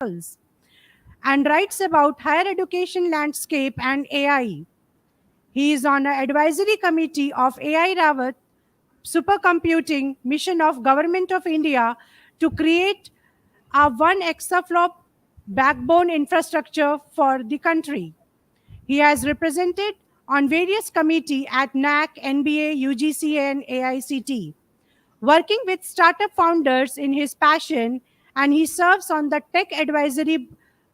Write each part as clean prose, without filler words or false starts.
and writes about higher education landscape and AI. He is on an advisory committee of AI Rawat supercomputing mission of Government of India to create a 1 exaflop backbone infrastructure for the country. He has represented on various committees at NAC, NBA, UGC, and AICT, working with startup founders in his passion, and he serves on the tech advisory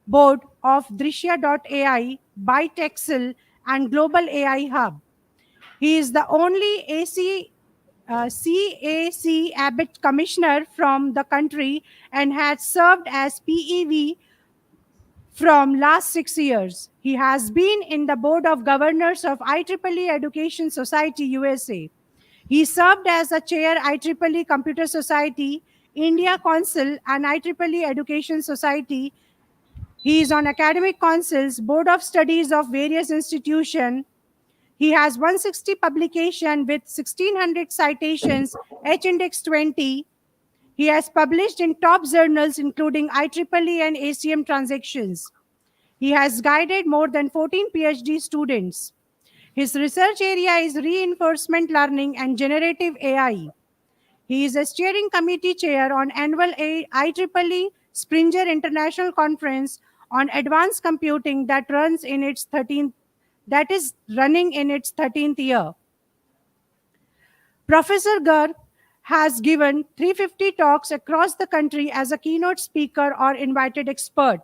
board of Drishya.ai, Bytexel, and Global AI Hub. He is the only CAC Abbott commissioner from the country and has served as PEV from last 6 years. He has been in the board of governors of IEEE Education Society USA. He served as a chair IEEE Computer Society, India Council, and IEEE Education Society. He is on academic councils, board of studies of various institutions. He has 160 publication with 1600 citations, H-index 20. He has published in top journals including IEEE and ACM Transactions. He has guided more than 14 PhD students. His research area is reinforcement learning and generative AI. He is a steering committee chair on annual IEEE Springer International Conference on Advanced Computing that is running in its 13th year. Professor Garg has given 350 talks across the country as a keynote speaker or invited expert.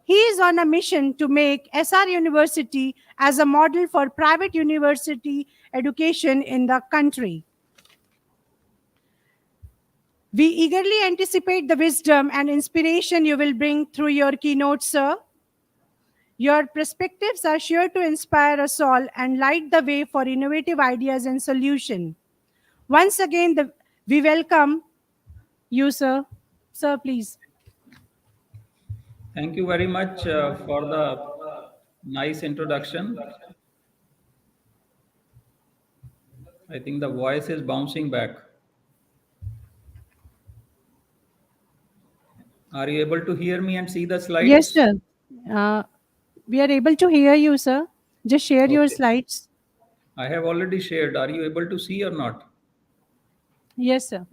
He is on a mission to make SR University as a model for private university education in the country. We eagerly anticipate the wisdom and inspiration you will bring through your keynote, sir. Your perspectives are sure to inspire us all and light the way for innovative ideas and solutions. Once again, we welcome you, sir. Sir, please. Thank you very much for the nice introduction. I think the voice is bouncing back. Are you able to hear me and see the slides? Yes, sir. We are able to hear you, sir. Just share your Okay. slides. I have already shared. Are you able to see or not? Yes, sir.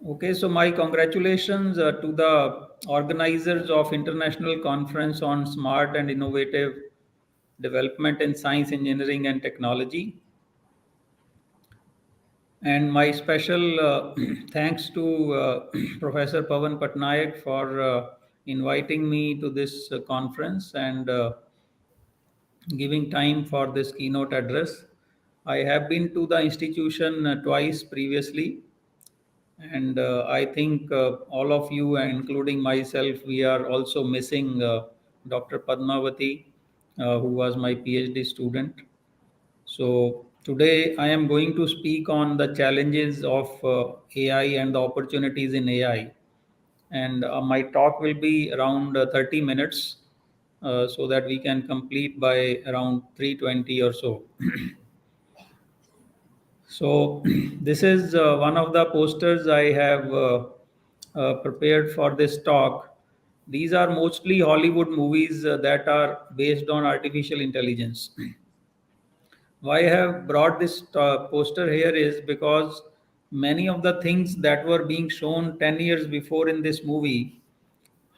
Okay, so my congratulations to the organizers of International Conference on Smart and Innovative Development in Science, Engineering and Technology. And my special thanks to Professor Pawan Patnaik for inviting me to this conference and giving time for this keynote address. I have been to the institution twice previously, and I think all of you, including myself, we are also missing Dr. Padmavati, who was my PhD student. So today I am going to speak on the challenges of AI and the opportunities in AI. And my talk will be around 30 minutes so that we can complete by around 3:20 or so. So this is one of the posters I have prepared for this talk. These are mostly Hollywood movies that are based on artificial intelligence. Why I have brought this poster here is because many of the things that were being shown 10 years before in this movie,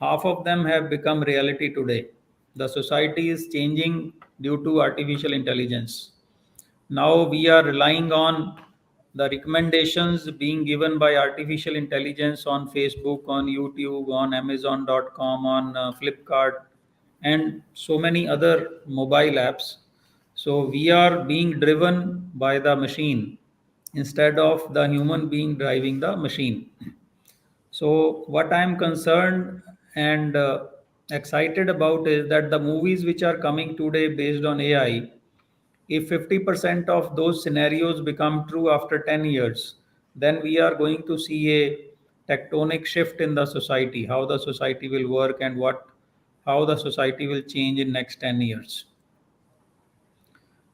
half of them have become reality today. The society is changing due to artificial intelligence. Now we are relying on the recommendations being given by artificial intelligence on Facebook, on YouTube, on Amazon.com, on Flipkart, and so many other mobile apps. So we are being driven by the machine instead of the human being driving the machine. So, what I am concerned and excited about is that the movies which are coming today based on AI, if 50% of those scenarios become true after 10 years, then we are going to see a tectonic shift in the society, how the society will work and how the society will change in next 10 years.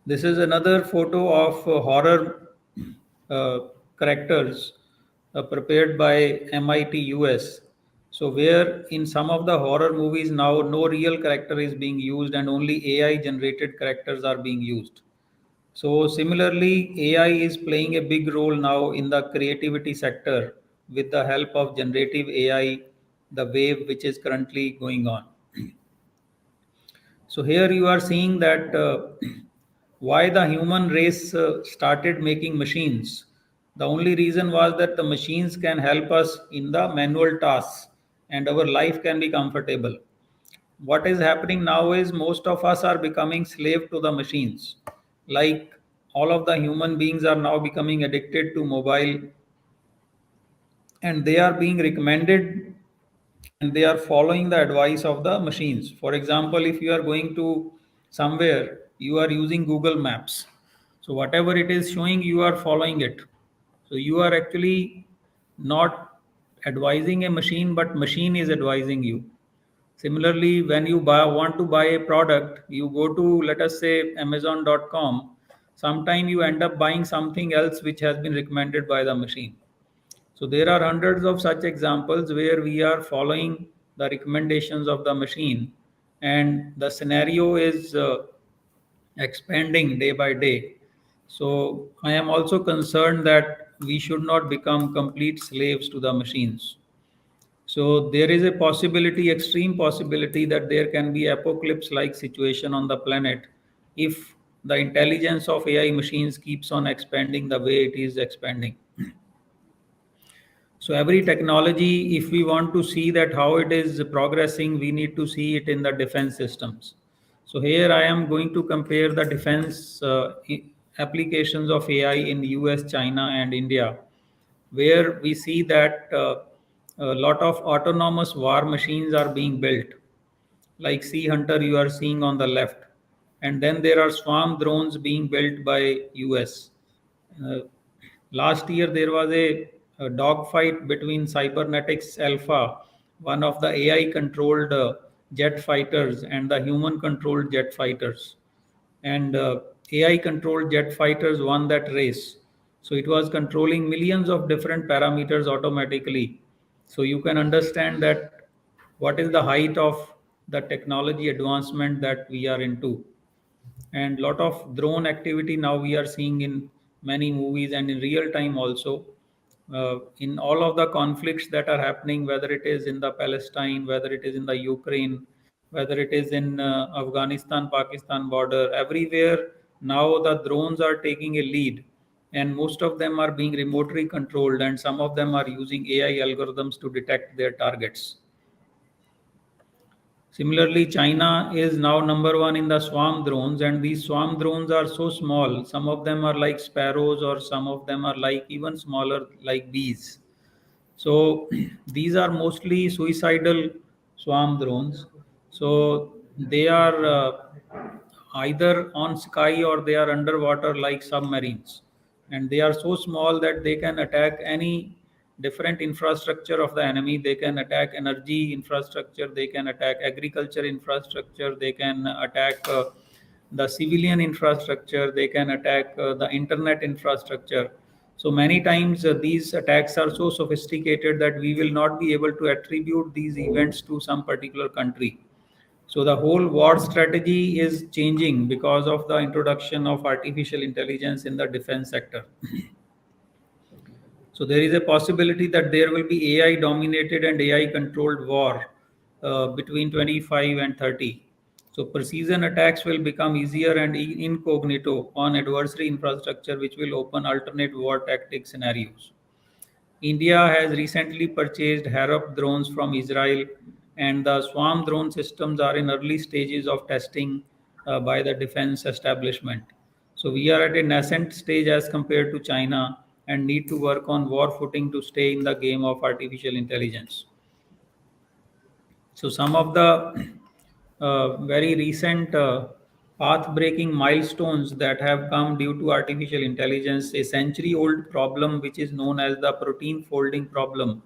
This is another photo of horror characters prepared by MIT US. So, where in some of the horror movies now no real character is being used and only AI generated characters are being used. So, similarly, AI is playing a big role now in the creativity sector with the help of generative AI, the wave which is currently going on. So here you are seeing that why the human race started making machines. The only reason was that the machines can help us in the manual tasks and our life can be comfortable. What is happening now is most of us are becoming slave to the machines. Like all of the human beings are now becoming addicted to mobile and they are being recommended and they are following the advice of the machines. For example, if you are going to somewhere, you are using Google Maps. So whatever it is showing, you are following it. So you are actually not advising a machine, but machine is advising you. Similarly, when you want to buy a product, you go to, let us say, Amazon.com. Sometime you end up buying something else which has been recommended by the machine. So there are hundreds of such examples where we are following the recommendations of the machine, and the scenario is expanding day by day. So I am also concerned that we should not become complete slaves to the machines. So there is a possibility, extreme possibility, that there can be apocalypse-like situation on the planet if the intelligence of AI machines keeps on expanding the way it is expanding. So every technology, if we want to see that how it is progressing, we need to see it in the defense systems. So here I am going to compare the defense applications of AI in US, China, and India, where we see that a lot of autonomous war machines are being built, like Sea Hunter you are seeing on the left, and then there are swarm drones being built by US. Uh, Last year, there was a dogfight between Cybernetics Alpha, one of the AI controlled jet fighters, and the human controlled jet fighters. And AI controlled jet fighters won that race. So it was controlling millions of different parameters automatically. So you can understand that what is the height of the technology advancement that we are into. And lot of drone activity now we are seeing in many movies and in real time also, in all of the conflicts that are happening, whether it is in the Palestine, whether it is in the Ukraine, whether it is in Afghanistan Pakistan border, everywhere now the drones are taking a lead, and most of them are being remotely controlled, and some of them are using AI algorithms to detect their targets. Similarly, China is now number one in the swarm drones, and these swarm drones are so small. Some of them are like sparrows, or some of them are like even smaller, like bees. So these are mostly suicidal swarm drones. So they are either on sky or they are underwater like submarines. And they are so small that they can attack any different infrastructure of the enemy. They can attack energy infrastructure, they can attack agriculture infrastructure, they can attack the civilian infrastructure, they can attack the internet infrastructure. So many times these attacks are so sophisticated that we will not be able to attribute these events to some particular country. So the whole war strategy is changing because of the introduction of artificial intelligence in the defense sector. So there is a possibility that there will be AI dominated and AI controlled war between 25 and 30. So precision attacks will become easier and incognito on adversary infrastructure, which will open alternate war tactic scenarios. India has recently purchased Harop drones from Israel, and the swarm drone systems are in early stages of testing by the defense establishment. So we are at a nascent stage as compared to China and need to work on war footing to stay in the game of artificial intelligence. So some of the very recent path-breaking milestones that have come due to artificial intelligence, a century-old problem which is known as the protein folding problem,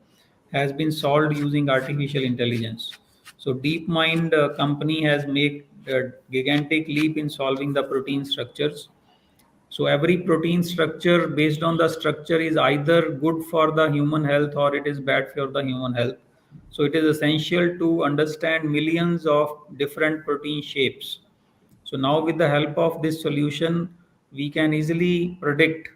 has been solved using artificial intelligence. So DeepMind company has made a gigantic leap in solving the protein structures. So every protein structure, based on the structure, is either good for the human health or it is bad for the human health. So it is essential to understand millions of different protein shapes. So now with the help of this solution, we can easily predict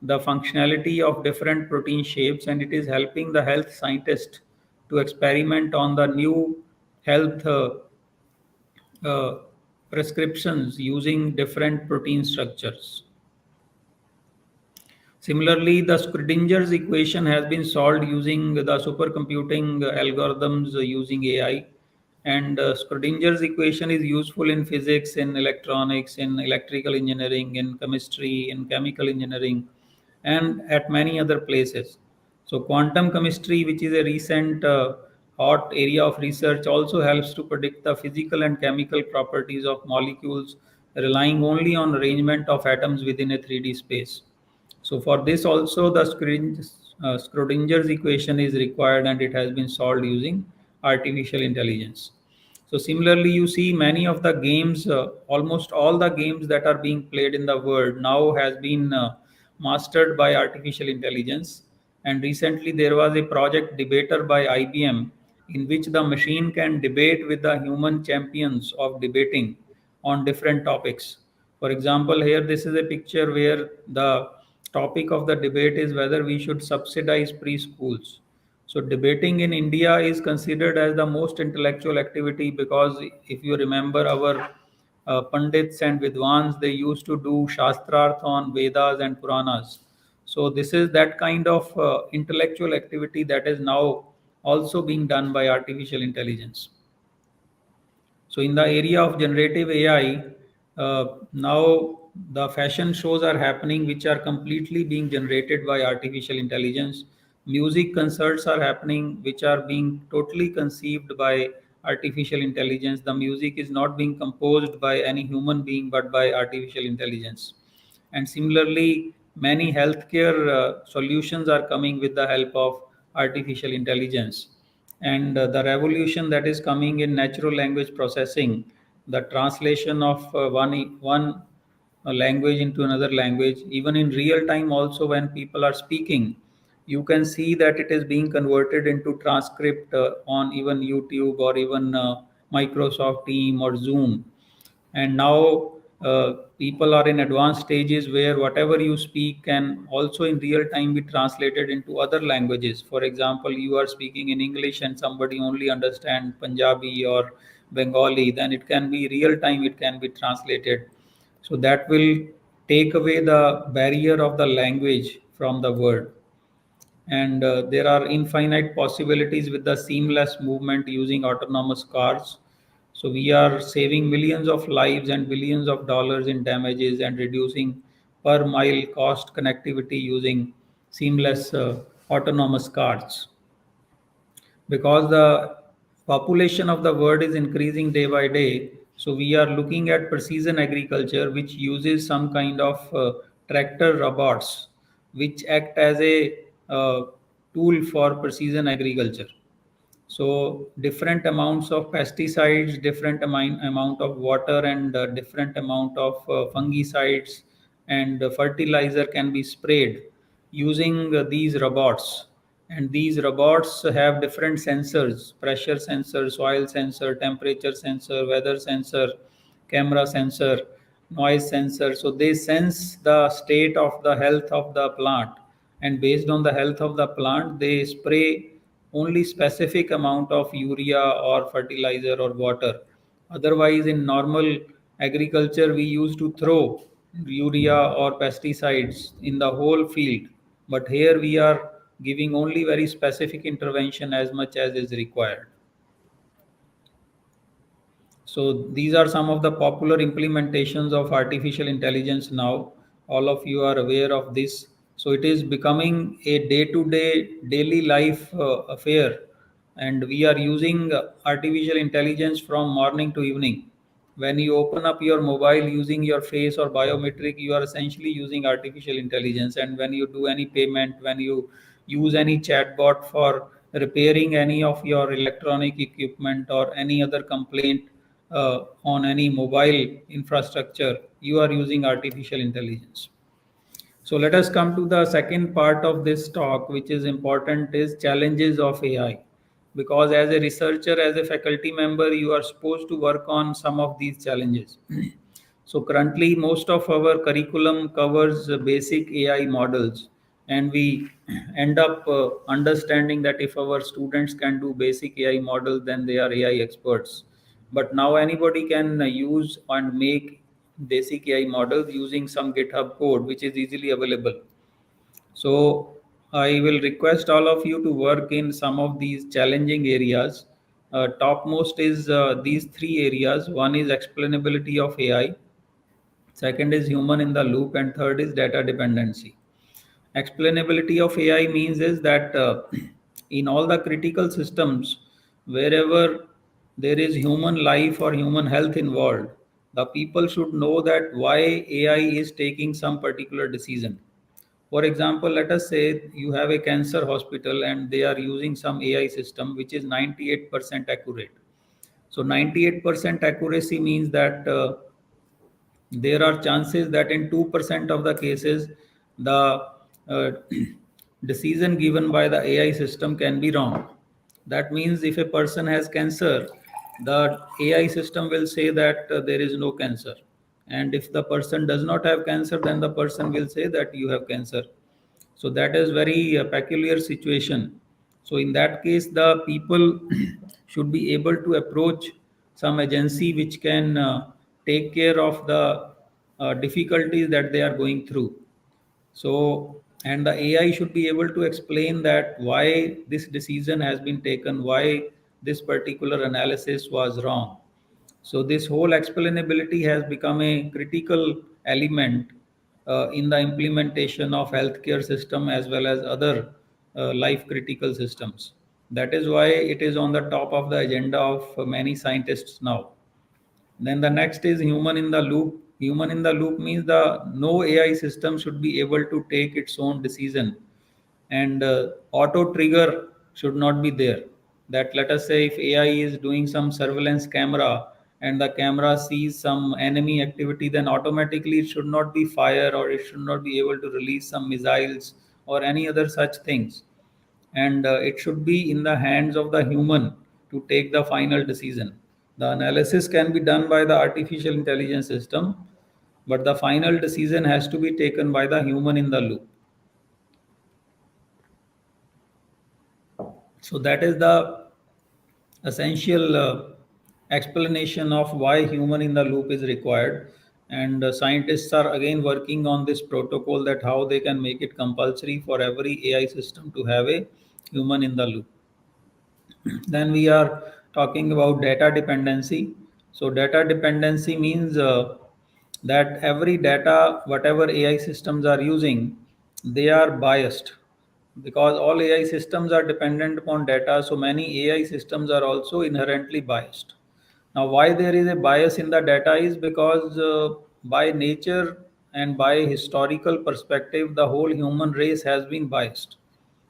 the functionality of different protein shapes, and it is helping the health scientist to experiment on the new health uh, prescriptions using different protein structures. Similarly, the Schrödinger's equation has been solved using the supercomputing algorithms using AI. And Schrödinger's equation is useful in physics, in electronics, in electrical engineering, in chemistry, in chemical engineering, and at many other places. So, quantum chemistry, which is a recent hot area of research, also helps to predict the physical and chemical properties of molecules, relying only on arrangement of atoms within a 3D space. So for this also the Schrodinger's equation is required, and it has been solved using artificial intelligence. So similarly, you see many of the games, almost all the games that are being played in the world now has been mastered by artificial intelligence. And recently there was a project debater by IBM in which the machine can debate with the human champions of debating on different topics. For example, here this is a picture where the topic of the debate is whether we should subsidize preschools. So, debating in India is considered as the most intellectual activity because if you remember our Pandits and Vidwans, they used to do Shastrarth on Vedas and Puranas. So, this is that kind of intellectual activity that is now also being done by artificial intelligence. So in the area of generative AI, now the fashion shows are happening which are completely being generated by artificial intelligence. Music concerts are happening which are being totally conceived by artificial intelligence. The music is not being composed by any human being but by artificial intelligence. And similarly, many healthcare solutions are coming with the help of artificial intelligence. And the revolution that is coming in natural language processing, the translation of one language into another language, even in real time, also when people are speaking, you can see that it is being converted into transcript on even YouTube or even Microsoft Team or Zoom. And now people are in advanced stages where whatever you speak can also in real time be translated into other languages. For example, you are speaking in English and somebody only understand Punjabi or Bengali, then it can be real time, it can be translated. So that will take away the barrier of the language from the word. And there are infinite possibilities with the seamless movement using autonomous cars. So we are saving millions of lives and billions of dollars in damages and reducing per mile cost connectivity using seamless autonomous cars. Because the population of the world is increasing day by day, so we are looking at precision agriculture which uses some kind of tractor robots which act as a tool for precision agriculture. So different amounts of pesticides, different amount of water, and different amount of fungicides and fertilizer can be sprayed using these robots. And these robots have different sensors: pressure sensor, soil sensor, temperature sensor, weather sensor, camera sensor, noise sensor. So they sense the state of the health of the plant, and based on the health of the plant they spray only specific amount of urea or fertilizer or water. Otherwise, in normal agriculture, we used to throw urea or pesticides in the whole field. But here we are giving only very specific intervention as much as is required. So these are some of the popular implementations of artificial intelligence now. All of you are aware of this. So it is becoming a day-to-day, daily life affair, and we are using artificial intelligence from morning to evening. When you open up your mobile using your face or biometric, you are essentially using artificial intelligence. And when you do any payment, when you use any chatbot for repairing any of your electronic equipment or any other complaint on any mobile infrastructure, you are using artificial intelligence. So let us come to the second part of this talk, which is important, is challenges of AI. Because as a researcher, as a faculty member, you are supposed to work on some of these challenges. So currently, most of our curriculum covers basic AI models, and we end up understanding that if our students can do basic AI models, then they are AI experts. But now anybody can use and make basic AI models using some GitHub code, which is easily available. So I will request all of you to work in some of these challenging areas. Topmost is these three areas. One is explainability of AI, second is human in the loop, and third is data dependency. Explainability of AI means is that in all the critical systems, wherever there is human life or human health involved, the people should know that why AI is taking some particular decision. For example, let us say you have a cancer hospital and they are using some AI system which is 98% accurate. So 98% accuracy means that there are chances that in 2% of the cases, the uh, decision given by the AI system can be wrong. That means if a person has cancer, the AI system will say that there is no cancer. And if the person does not have cancer, then the person will say that you have cancer. So that is very peculiar situation. So in that case, the people should be able to approach some agency which can take care of the difficulties that they are going through. So, and the AI should be able to explain that why this decision has been taken, why this particular analysis was wrong. So, this whole explainability has become a critical element in the implementation of healthcare system as well as other life critical systems. That is why it is on the top of the agenda of many scientists now. Then the next is human in the loop. Human in the loop means the no AI system should be able to take its own decision, and auto trigger should not be there. That let us say if AI is doing some surveillance camera and the camera sees some enemy activity, then automatically it should not be fire or it should not be able to release some missiles or any other such things, and it should be in the hands of the human to take the final decision. The analysis can be done by the artificial intelligence system, but the final decision has to be taken by the human in the loop. So that is the essential explanation of why human in the loop is required. And scientists are again working on this protocol that how they can make it compulsory for every AI system to have a human in the loop. Then we are talking about data dependency. So data dependency means that every data, whatever AI systems are using, they are biased because all AI systems are dependent upon data. So many AI systems are also inherently biased. Now, why there is a bias in the data is because by nature and by historical perspective, the whole human race has been biased,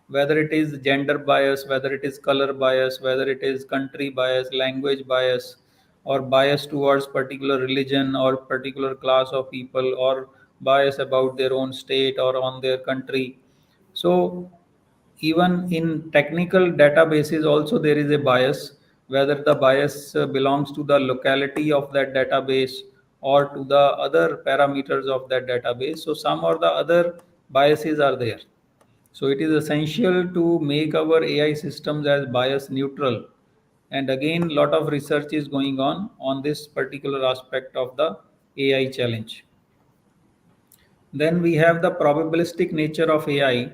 whether it is gender bias, whether it is color bias, whether it is country bias, language bias, or bias towards particular religion or particular class of people, or bias about their own state or on their country. So even in technical databases also there is a bias, whether the bias belongs to the locality of that database or to the other parameters of that database. So some or the other biases are there. So it is essential to make our AI systems as bias neutral. And again, lot of research is going on this particular aspect of the AI challenge. Then we have the probabilistic nature of AI.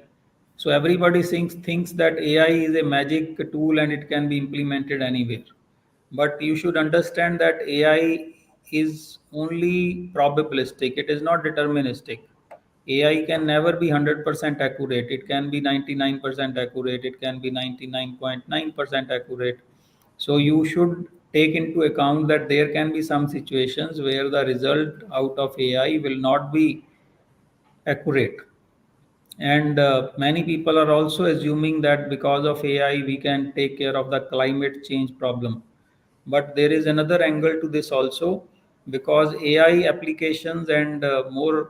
So everybody thinks that AI is a magic tool and it can be implemented anywhere. But you should understand that AI is only probabilistic, it is not deterministic. AI can never be 100% accurate. It can be 99% accurate. It can be 99.9% accurate. So you should take into account that there can be some situations where the result out of AI will not be accurate. And many people are also assuming that because of AI, we can take care of the climate change problem. But there is another angle to this also, because AI applications and more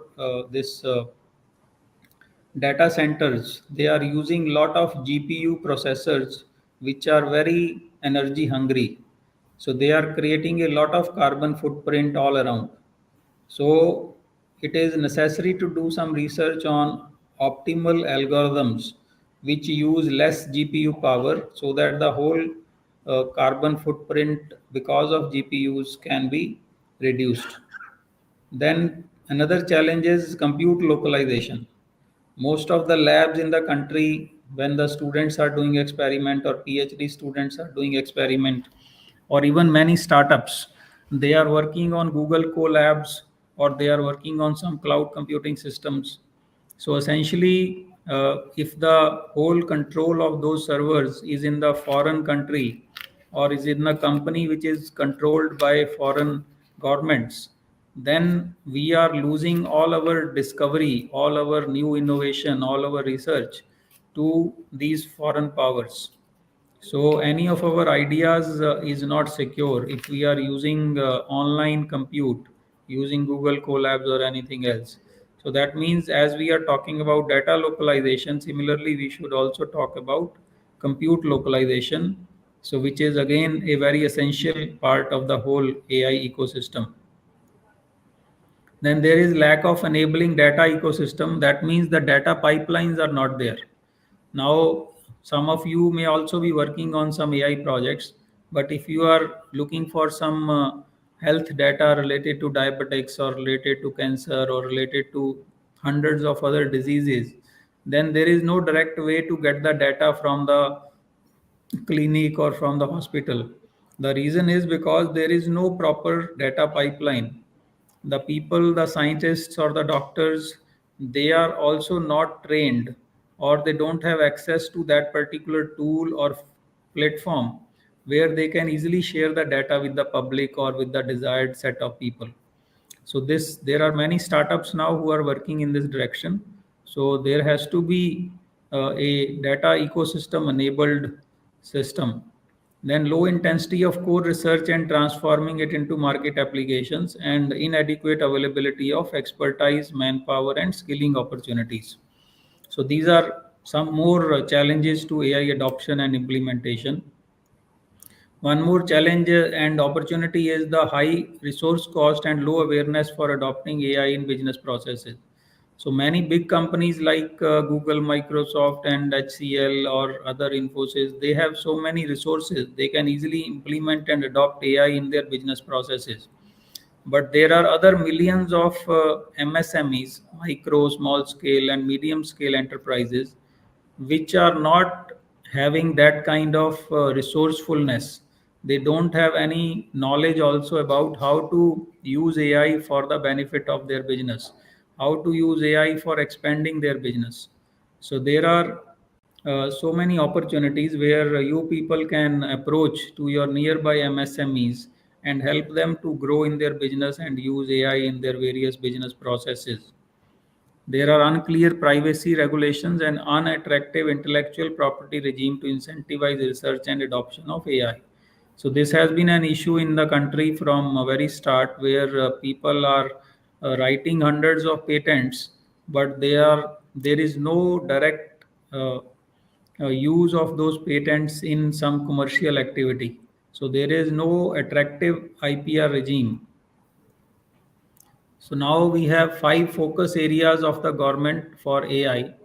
this data centers, they are using lot of GPU processors which are very energy hungry. So they are creating a lot of carbon footprint all around. So it is necessary to do some research on optimal algorithms which use less GPU power so that the whole carbon footprint because of GPUs can be reduced. Then another challenge is compute localization. Most of the labs in the country, when the students are doing experiment or PhD students are doing experiment, or even many startups, they are working on Google Colabs or they are working on some cloud computing systems. So essentially, if the whole control of those servers is in the foreign country or is in a company which is controlled by foreign governments, then we are losing all our discovery, all our new innovation, all our research to these foreign powers. So any of our ideas is not secure if we are using online compute, using Google Colabs or anything else. So that means as we are talking about data localization, similarly we should also talk about compute localization. So which is again a very essential part of the whole AI ecosystem. Then there is lack of enabling data ecosystem. That means the data pipelines are not there. Now, some of you may also be working on some AI projects, but if you are looking for some health data related to diabetics or related to cancer or related to hundreds of other diseases, then there is no direct way to get the data from the clinic or from the hospital. The reason is because there is no proper data pipeline. The people, the scientists or the doctors, they are also not trained or they don't have access to that particular tool or platform where they can easily share the data with the public or with the desired set of people. So this there are many startups now who are working in this direction. So there has to be a data ecosystem enabled system. Then low intensity of core research and transforming it into market applications, and inadequate availability of expertise, manpower, and skilling opportunities. So these are some more challenges to AI adoption and implementation. One more challenge and opportunity is the high resource cost and low awareness for adopting AI in business processes. So many big companies like Google, Microsoft, and HCL or other Infosys, they have so many resources. They can easily implement and adopt AI in their business processes. But there are other millions of MSMEs, micro, small scale, and medium scale enterprises, which are not having that kind of resourcefulness. They don't have any knowledge also about how to use AI for the benefit of their business, how to use AI for expanding their business. So there are so many opportunities where you people can approach to your nearby MSMEs and help them to grow in their business and use AI in their various business processes. There are unclear privacy regulations and unattractive intellectual property regime to incentivize research and adoption of AI. So this has been an issue in the country from a very start, where people are writing hundreds of patents, but there is no direct use of those patents in some commercial activity. So there is no attractive IPR regime. So now we have 5 focus areas of the government for AI.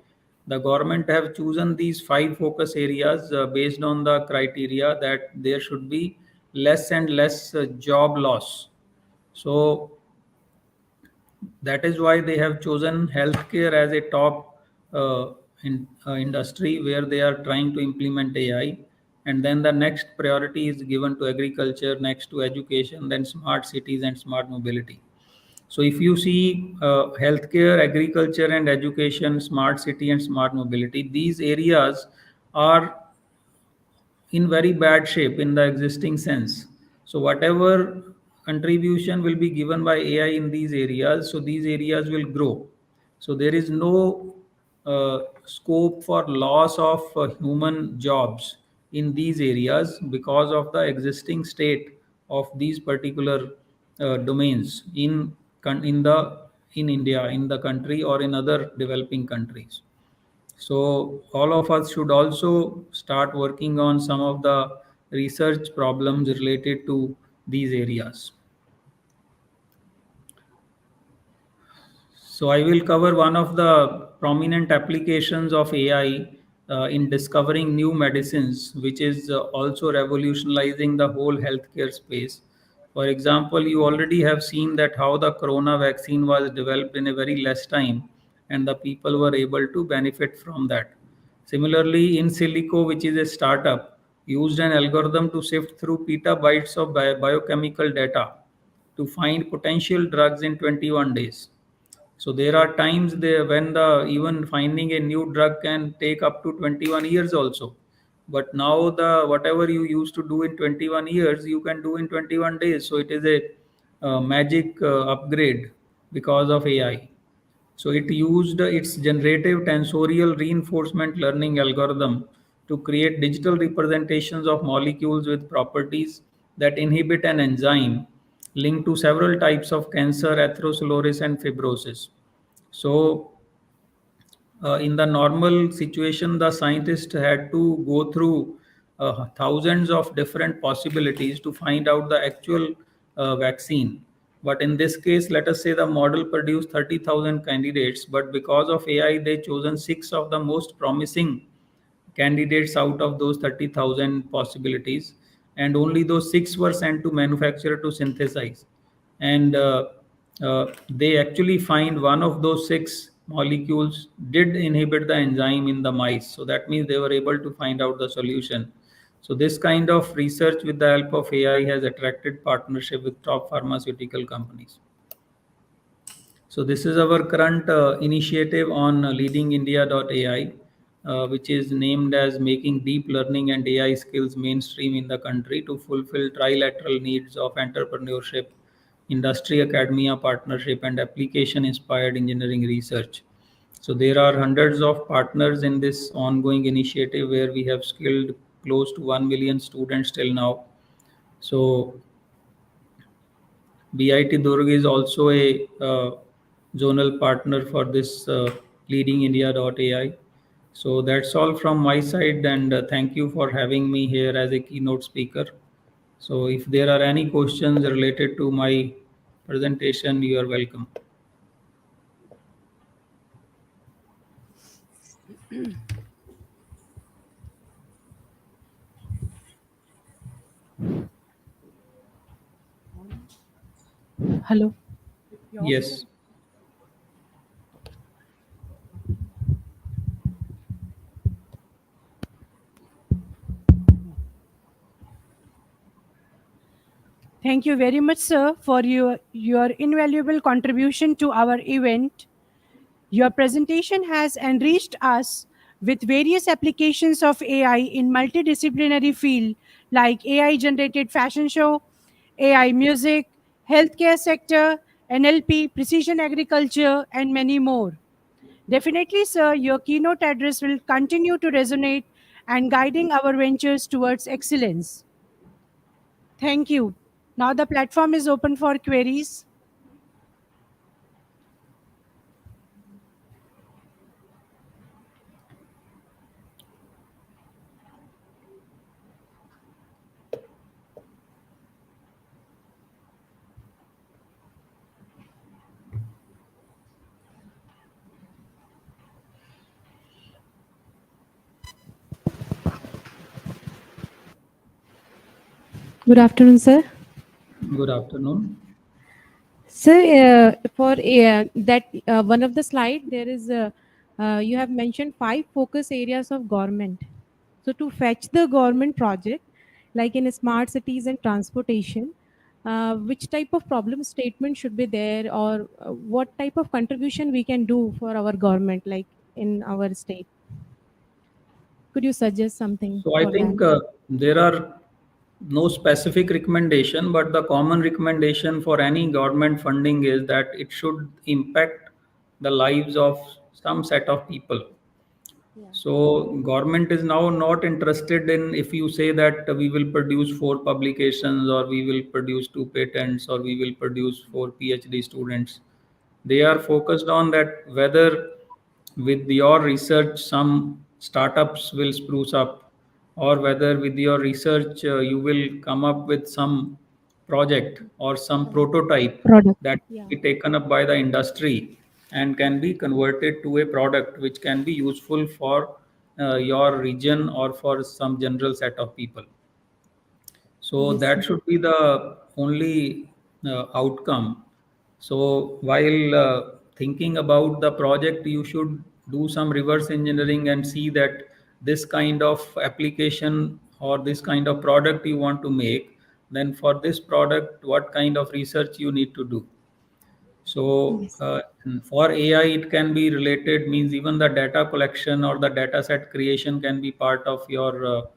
The government have chosen these 5 focus areas based on the criteria that there should be less and less job loss. So that is why they have chosen healthcare as a top industry where they are trying to implement AI. And then the next priority is given to agriculture, next to education, then smart cities and smart mobility. So if you see healthcare, agriculture, and education, smart city, and smart mobility, these areas are in very bad shape in the existing sense. So whatever contribution will be given by AI in these areas, so these areas will grow. So there is no scope for loss of human jobs in these areas because of the existing state of these particular domains in in India, in the country, or in other developing countries. So all of us should also start working on some of the research problems related to these areas. So I will cover one of the prominent applications of AI in discovering new medicines, which is also revolutionizing the whole healthcare space. For example, you already have seen that how the corona vaccine was developed in a very less time, and the people were able to benefit from that. Similarly, in silico, which is a startup, used an algorithm to sift through petabytes of biochemical data to find potential drugs in 21 days. So there are times there when the even finding a new drug can take up to 21 years also. But now the whatever you used to do in 21 years, you can do in 21 days. So it is a magic upgrade because of AI. So it used its generative tensorial reinforcement learning algorithm to create digital representations of molecules with properties that inhibit an enzyme linked to several types of cancer, atherosclerosis, and fibrosis. So, in the normal situation, the scientist had to go through thousands of different possibilities to find out the actual vaccine. But in this case, let us say the model produced 30,000 candidates, but because of AI, they chosen six of the most promising candidates out of those 30,000 possibilities, and only those six were sent to manufacturer to synthesize. And they actually find one of those six molecules did inhibit the enzyme in the mice. So that means they were able to find out the solution. So this kind of research with the help of AI has attracted partnership with top pharmaceutical companies. So this is our current initiative on leadingindia.ai, which is named as making deep learning and AI skills mainstream in the country to fulfill trilateral needs of entrepreneurship, industry academia partnership, and application inspired engineering research. So there are hundreds of partners in this ongoing initiative where we have skilled close to 1 million students till now. So BIT Durg is also a zonal partner for this leadingindia.ai. So that's all from my side, and thank you for having me here as a keynote speaker. So if there are any questions related to my presentation, you are welcome. Hello. Yes. Thank you very much, sir, for your invaluable contribution to our event. Your presentation has enriched us with various applications of AI in multidisciplinary field like AI generated fashion show, AI music, healthcare sector, NLP, precision agriculture, and many more. Definitely, sir, your keynote address will continue to resonate and guiding our ventures towards excellence. Thank you. Now the platform is open for queries. Good afternoon, sir. Good afternoon. Sir, for that one of the slide, there is you have mentioned 5 focus areas of government. So to fetch the government project, like in smart cities and transportation, which type of problem statement should be there, or what type of contribution we can do for our government, like in our state? Could you suggest something So I for that? think there are no specific recommendation, but the common recommendation for any government funding is that it should impact the lives of some set of people. Yeah. So government is now not interested in if you say that we will produce four publications or we will produce two patents or we will produce four PhD students. They are focused on that whether with your research some startups will spruce up, or whether with your research you will come up with some project or some prototype Product. that Yeah. will be taken up by the industry and can be converted to a product which can be useful for your region or for some general set of people. So Yes, sir. that should be the only outcome. So while thinking about the project, you should do some reverse engineering and see that this kind of application or this kind of product you want to make, then for this product, what kind of research you need to do. So Yes. for AI, it can be related, means even the data collection or the data set creation can be part of your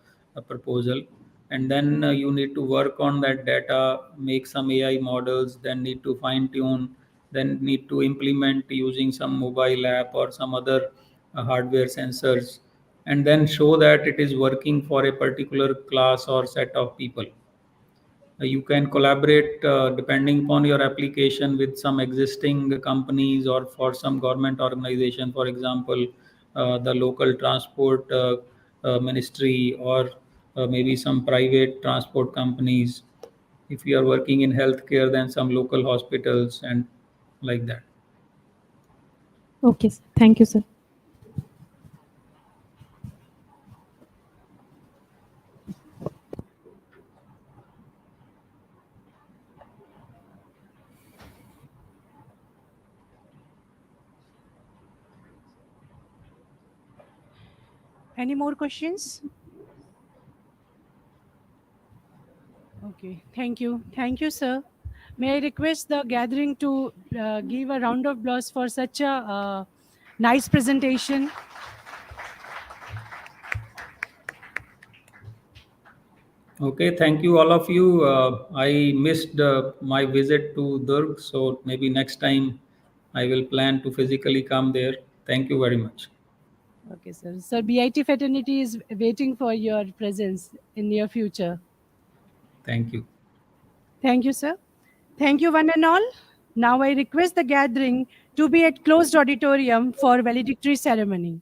proposal. And then you need to work on that data, make some AI models, then need to fine tune, then need to implement using some mobile app or some other hardware sensors, and then show that it is working for a particular class or set of people. You can collaborate depending upon your application with some existing companies or for some government organization, for example the local transport ministry, or maybe some private transport companies. If you are working in healthcare, then some local hospitals and like that. Okay, sir. Thank you, sir. Any more questions? Okay, thank you. Thank you, sir. May I request the gathering to give a round of applause for such a nice presentation? Okay, thank you all of you. I missed my visit to Durg, so maybe next time I will plan to physically come there. Thank you very much. Okay, sir. Sir, BIT fraternity is waiting for your presence in near future. Thank you. Thank you, sir. Thank you, one and all. Now I request the gathering to be at closed auditorium for valedictory ceremony.